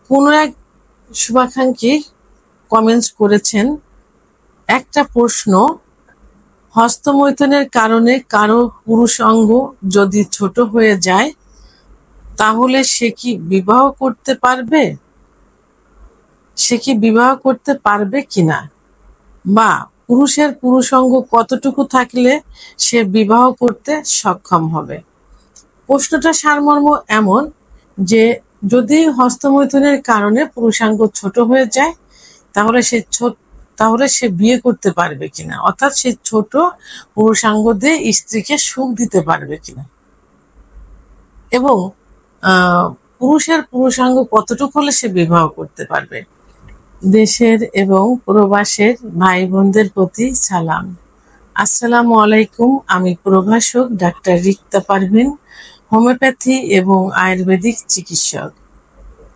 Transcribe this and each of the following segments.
কোনো এক শুভাকাঙ্ক্ষী কমেন্টস করেছেন, একটা প্রশ্ন, হস্তমৈথুনের কারণে কারো পুরুষ অঙ্গ যদি ছোট হয়ে যায় তাহলে সে কি বিবাহ করতে পারবে কিনা, বা পুরুষের পুরুষাঙ্গ কতটুকু থাকলে সে বিবাহ করতে সক্ষম হবে। প্রশ্নটা সারমর্ম এমন যে যদি হস্তমৈথুনের কারণে পুরুষাঙ্গ ছোট হয়ে যায় তাহলে সে বিয়ে করতে পারবে কিনা, অর্থাৎ সে ছোট পুরুষাঙ্গ দিয়ে স্ত্রীকে সুখ দিতে পারবে কিনা, এবং পুরুষের পুরুষাঙ্গ কতটুকু হলে সে বিবাহ করতে পারবে। দেশের এবং প্রবাসের ভাই বোনদের প্রতি সালাম। আসসালামু আলাইকুম। আমি প্রভাষক ডাক্তার রিক্তা পারভিন, হোমিওপ্যাথি এবং আয়ুর্বেদিক চিকিৎসক।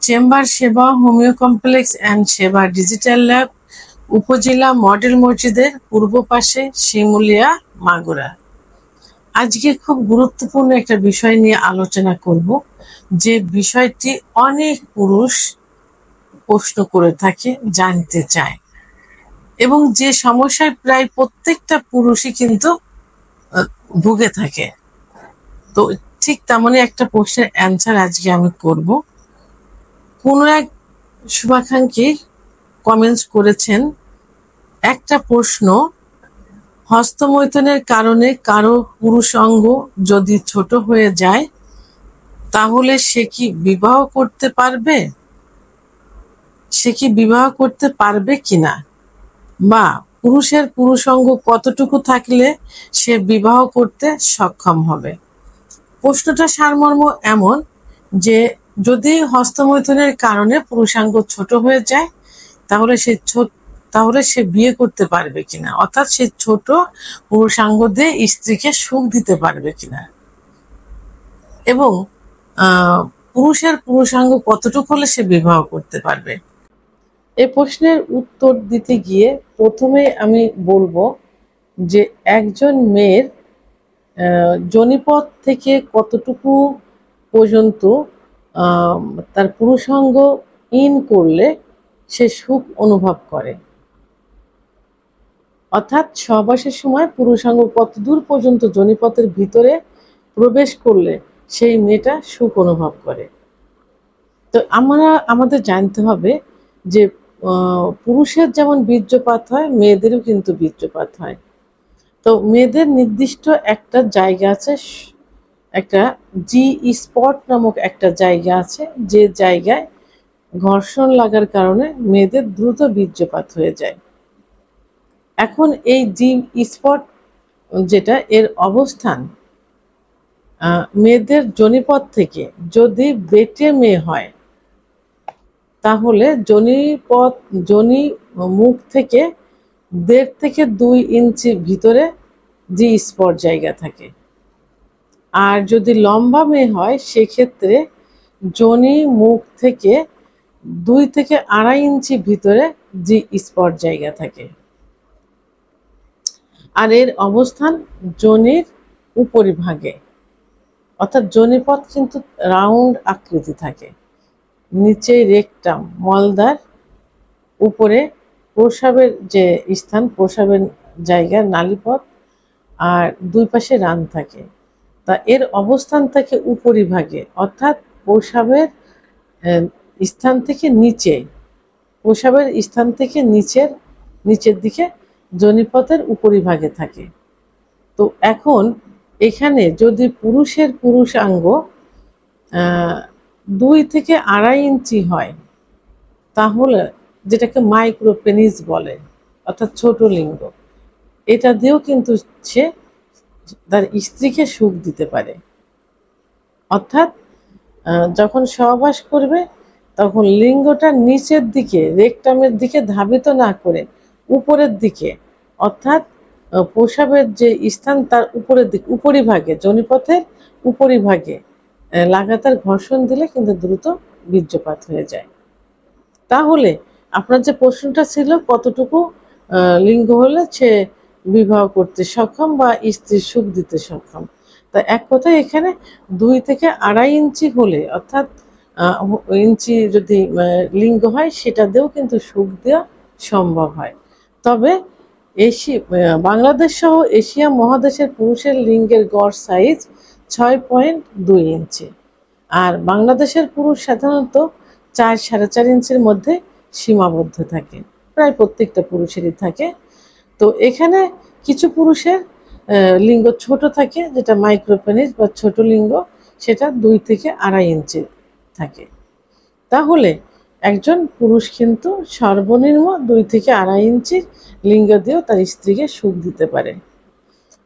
চেম্বার সেবা, হোমিও কমপ্লেক্স অ্যান্ড সেবা ডিজিটাল ল্যাব, উপজেলা মডেল মসজিদের পূর্ব পাশে, শিমুলিয়া, মাগুরা। আজকে খুব গুরুত্বপূর্ণ একটা বিষয় নিয়ে আলোচনা করব, যে বিষয়টি অনেক পুরুষ প্রশ্ন করে থাকে, জানতে চায়, এবং যে সমস্যায় প্রায় প্রত্যেকটা পুরুষই কিন্তু ভুগে থাকে। তো ঠিক তেমনই একটা প্রশ্নের অ্যান্সার আজকে আমি করব। কোনো এক শুভাকাঙ্ক্ষী কমেন্টস করেছেন, একটা প্রশ্ন, হস্তমৈথুনের কারণে কারো পুরুষ অঙ্গ যদি ছোট হয়ে যায় তাহলে সে কি বিবাহ করতে পারবে কিনা, বা পুরুষের পুরুষাঙ্গ কতটুকু থাকলে সে বিবাহ করতে সক্ষম হবে। প্রশ্নটা সারমর্ম এমন যে যদি হস্তমৈথুনের কারণে পুরুষাঙ্গ ছোট হয়ে যায় তাহলে সে বিয়ে করতে পারবে কিনা, অর্থাৎ সে ছোট পুরুষাঙ্গ দিয়ে স্ত্রীকে সুখ দিতে পারবে কিনা, এবং পুরুষের পুরুষাঙ্গ কতটুকু হলে সে বিবাহ করতে পারবে। এই প্রশ্নের উত্তর দিতে গিয়ে প্রথমে আমি বলবো যে একজন মেয়ের যোনিপথ থেকে কতটুকু পর্যন্ত তার পুরুষাঙ্গ ইন করলে সে সুখ অনুভব করে, অর্থাৎ সহবাসের সময় পুরুষাঙ্গ কত দূর পর্যন্ত যোনিপথের ভিতরে প্রবেশ করলে সেই মেয়েটা সুখ অনুভব করে। তো আমাদের জানতে হবে যে পুরুষের যেমন বীর্যপাত হয়, মেয়েদেরও কিন্তু বীর্যপাত হয়। তো মেয়েদের নির্দিষ্ট একটা জায়গা আছে, একটা জি স্পট নামক একটা জায়গা আছে, যে জায়গায় ঘর্ষণ লাগার কারণে মেয়েদের দ্রুত বীর্যপাত হয়ে যায়। এখন এই জি স্পট যেটা, এর অবস্থান মেয়েদের যোনিপথ থেকে যদি বেটে মেয়ে হয় তাহলে যোনি মুখ থেকে 1.5 থেকে 2 ইঞ্চি ভিতরে জি স্পট জায়গা থাকে। আর যদি লম্বা মেয়ে হয় সেক্ষেত্রে যোনি মুখ থেকে 2 থেকে 2.5 ইঞ্চি ভিতরে জি স্পট জায়গা থাকে। আর এর অবস্থান যোনির উপরিভাগে, অর্থাৎ যোনিপথ কিন্তু রাউন্ড আকৃতি থাকে। নিচে রেকটাম মলদ্বার, উপরে প্রস্রাবের যে স্থান, প্রস্রাবের জায়গার নালীপথ, আর দুই পাশে রান থাকে। তা এর অবস্থান থাকে উপরিভাগে, অর্থাৎ প্রস্রাবের স্থান থেকে নিচের দিকে যোনিপথের উপরিভাগে থাকে। তো এখন এখানে যদি পুরুষের পুরুষাঙ্গ 2 থেকে 2.5 ইঞ্চি হয় তাহলে, যেটাকে মাইক্রোপেনিস বলে, অর্থাৎ ছোট লিঙ্গ, এটা দিয়েও কিন্তু সে তার স্ত্রীকে সুখ দিতে পারে। অর্থাৎ যখন সহবাস করবে তখন লিঙ্গটা নিচের দিকে, রেকটামের দিকে ধাবিত না করে উপরের দিকে, অর্থাৎ প্রস্রাবের যে স্থান তার উপরের দিকে, উপরিভাগে, যোনিপথের উপরিভাগে লাগাতার ঘর্ষণ দিলে কিন্তু দ্রুত বীর্যপাত হয়ে যায়। তাহলে আপনার যে প্রশ্নটা ছিল কতটুকু লিঙ্গ হলে সে বিবাহ করতে সক্ষম বা স্ত্রীর সুখ দিতে সক্ষম, তা এক কথায় এখানে 2 থেকে 2.5 ইঞ্চি হলে, অর্থাৎ ইঞ্চি যদি লিঙ্গ হয় সেটা দিয়েও কিন্তু সুখ দেওয়া সম্ভব হয়। তবে বাংলাদেশ সহ এশিয়া মহাদেশের পুরুষের লিঙ্গের গড় সাইজ 6.2 ইঞ্চি, আর বাংলাদেশের পুরুষ সাধারণত 4-4.5 ইঞ্চির মধ্যে সীমাবদ্ধ থাকে, প্রায় প্রত্যেকটা পুরুষেরই থাকে। তো এখানে কিছু পুরুষের লিঙ্গ ছোট থাকে, যেটা মাইক্রোপেনিস বা ছোট লিঙ্গ, সেটা 2 থেকে 2.5 ইঞ্চি থাকে। তাহলে একজন পুরুষ কিন্তু সর্বনিম্ন 2 থেকে 2.5 ইঞ্চির লিঙ্গ দিয়েও তার স্ত্রীকে সুখ দিতে পারে।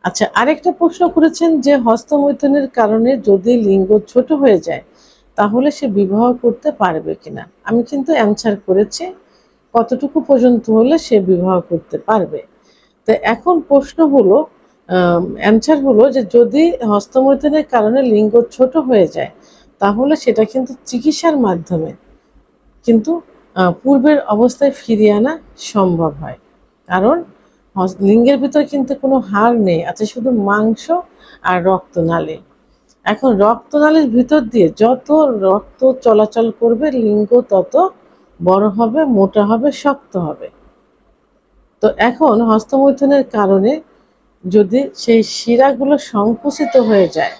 আচ্ছা, আরেকটা প্রশ্ন করেছেন যে হস্তমৈথুনের কারণে যদি লিঙ্গ ছোট হয়ে যায় তাহলে সে বিবাহ করতে পারবে কিনা। আমি কিন্তু অ্যানসার করেছি কতটুকু পর্যন্ত হলে সে বিবাহ করতে পারবে। তো এখন প্রশ্ন হলো, অ্যানসার হলো যে যদি হস্তমৈথুনের কারণে লিঙ্গ ছোট হয়ে যায় তাহলে সেটা কিন্তু চিকিৎসার মাধ্যমে কিন্তু পূর্বের অবস্থায় ফিরিয়ে আনা সম্ভব হয়। কারণ লিঙ্গের ভিতরে কিন্তু কোনো হাড় নেই, আছে শুধু মাংস আর রক্তনালী। এখন রক্তনালীর ভিতর দিয়ে যত রক্ত চলাচল করবে লিঙ্গ তত বড় হবে, মোটা হবে, শক্ত হবে। তো এখন হস্তমৈথুনের কারণে যদি সেই শিরাগুলো সংকুচিত হয়ে যায়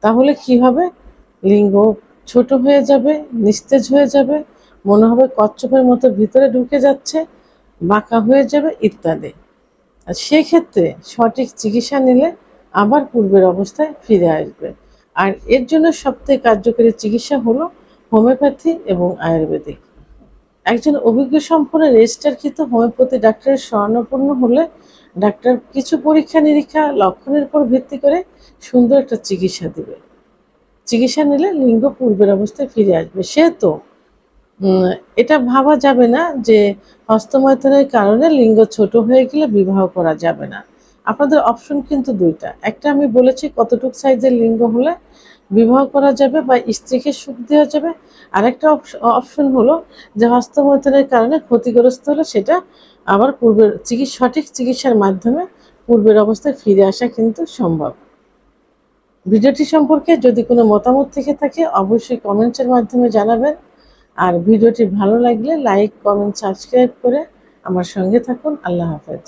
তাহলে কি হবে, লিঙ্গ ছোট হয়ে যাবে, নিস্তেজ হয়ে যাবে, মনে হবে কচ্ছপের মতো ভিতরে ঢুকে যাচ্ছে, বাঁকা হয়ে যাবে ইত্যাদি। আর সেক্ষেত্রে সঠিক চিকিৎসা নিলে আবার পূর্বের অবস্থায় ফিরে আসবে। আর এর জন্য সবথেকে কার্যকরী চিকিৎসা হলো হোমিওপ্যাথি এবং আয়ুর্বেদিক। একজন অভিজ্ঞ সম্পন্ন রেজিস্টারকৃত হোমিওপ্যাথি ডাক্তারের শরণাপন্ন হলে ডাক্তার কিছু পরীক্ষা নিরীক্ষা লক্ষণের উপর ভিত্তি করে সুন্দর একটা চিকিৎসা দেবে। চিকিৎসা নিলে লিঙ্গ পূর্বের অবস্থায় ফিরে আসবে। সেহেতু এটা ভাবা যাবে না যে হস্তমৈথুনের কারণে লিঙ্গ ছোট হয়ে গেলে বিবাহ করা যাবে না। আপনাদের অপশন কিন্তু দুইটা, একটা আমি বলেছি কতটুক সাইজের লিঙ্গ হলে বিবাহ করা যাবে বা স্ত্রীকে সুখ দেওয়া যাবে, আরেকটা অপশন হলো যে হস্তমৈথুনের কারণে ক্ষতিগ্রস্ত হলে সেটা আবার পূর্বের সঠিক চিকিৎসার মাধ্যমে পূর্বের অবস্থায় ফিরে আসা কিন্তু সম্ভব। ভিডিওটি সম্পর্কে যদি কোনো মতামত থেকে থাকে অবশ্যই কমেন্টের মাধ্যমে জানাবেন। আর ভিডিওটি ভালো লাগলে লাইক, কমেন্ট, সাবস্ক্রাইব করে আমার সঙ্গে থাকুন। আল্লাহ হাফেজ।